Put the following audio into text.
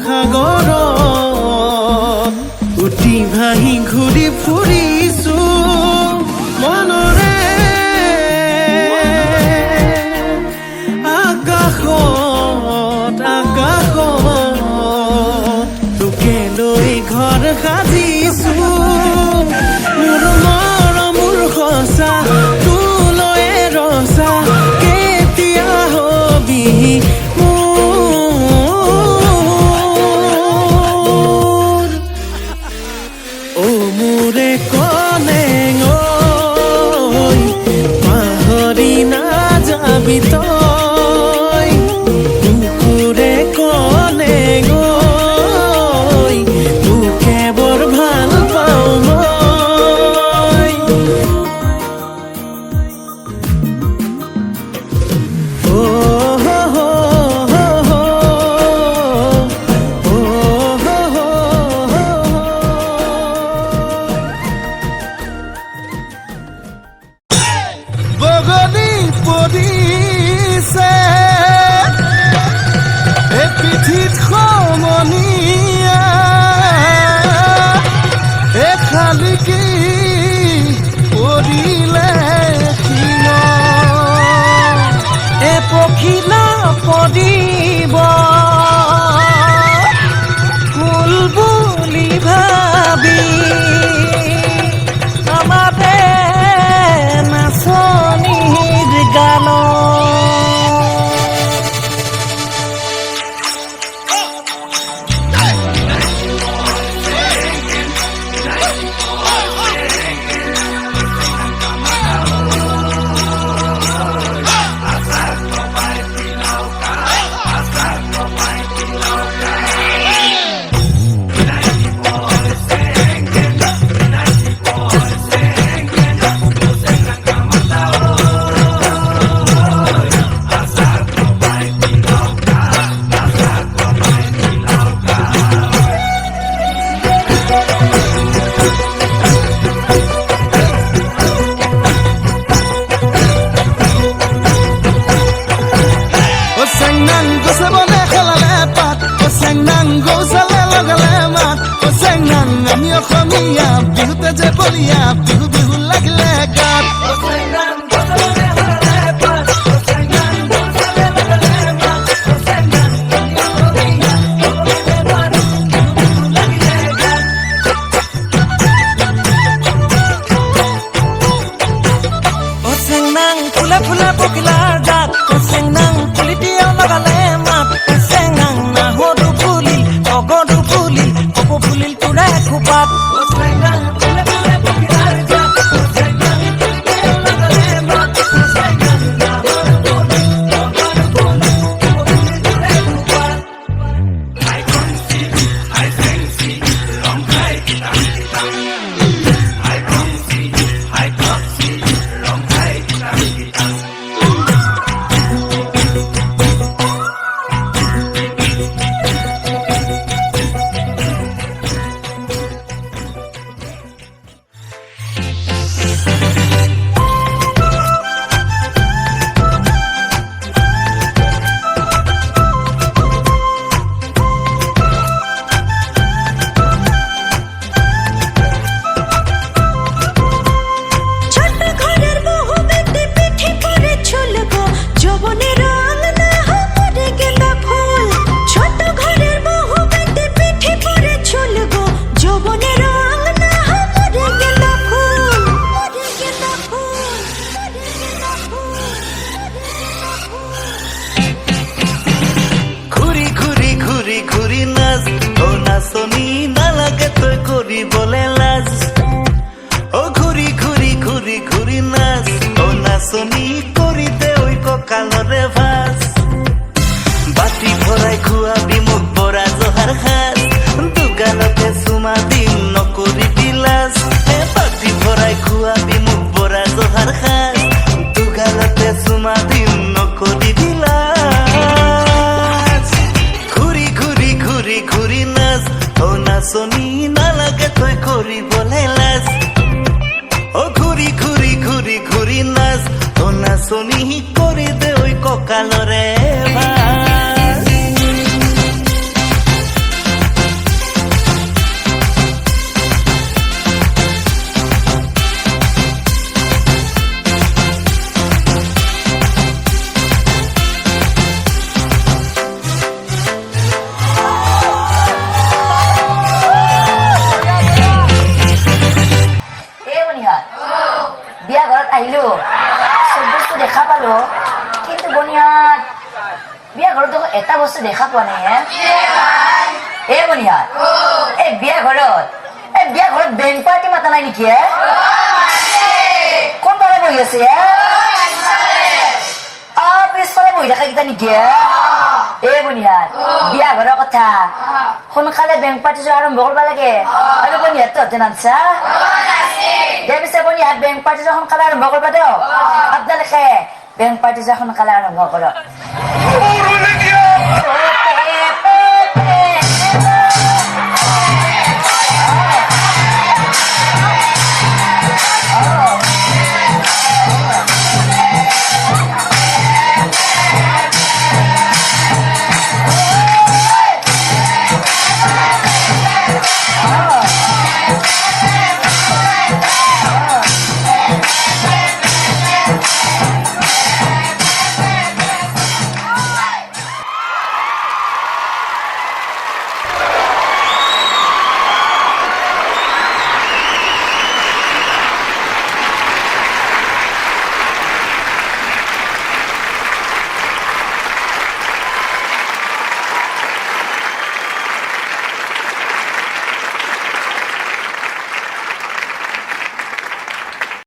সাগৰত উটি ভাহি ঘূৰি ফুৰিছো মনৰে আকাশত তোকে লৈ ঘৰ সাজিছো মোৰ মৰমৰ সঁচা তোলৈ ৰচা কেতিয়া হবি মোৰে কলেং পাহৰি নাযাবি তই কুকুৰে কলেং তোকে বৰ ভাল পাওঁ মই বগলী পৰিছে এই পিঠিত সমনীয়া এই শালিকী পৰিলে শিল এ পখিলা পৰিব ফুল বুলি ভাবি আমাৰে নাচনীৰ গানত আমি অসমীয়া বিহুতে যে বলিয়া বিহু বিহু লাগিলে গাত ফুলে ফুলে পখিলাৰ জাত চেংনাং পুলি দিয়া লগালে মাত চেংনাং নাহৰো ফুলিল অগৰো ফুলিল কপৌ ফুলিল তোৰে খোপাত নাচনি কৰি দে ঐ কঁকালৰে ভাজ বাতি ভৰাই খুৱাবি মোক বৰা জহাৰ সাজ দুগালতে চুমা দিম নকৰিবি লাজ বাতি ভৰাই খুৱাবি মোক বৰা জহাৰ সাজ দুগালতে চুমা দিম নকৰিবি লাজ ঘূৰি ঘূৰি ঘূৰি ঘূৰি নাচ নাচনি নালাগে তই কৰিবলৈ লাজ ঘূৰি ঘূৰি ঘূৰি ঘূৰি নাচ নাচনি কৰি দে ঐ কঁকালৰে ভাজ দেখা পালো কিন্তু বনিয়াদ বিয়া ঘৰত দেখো এটা বস্তু দেখা পোৱা নাই এ বনিয়াদ এই বিয়া ঘৰত বেংক পাৰ্টি মাতা নাই নেকি কোন পালে বহি আছে পিছফালে বহি থকা কেইটা নেকি এ বনিয়াদ বিয়া ঘৰৰ কথা সোনকালে বেংক পাৰ্টি যোৱা আৰম্ভ কৰিব লাগে আৰু বনিয়াদ তহঁতে নানছা দে পিছে বনিয়াদ বেংক পাৰ্টি যোৱা সোনকালে আৰম্ভ কৰিব দিয়ক আপোনালোকে বেংক পাৰ্টি যোৱা সোনকালে আৰম্ভ কৰক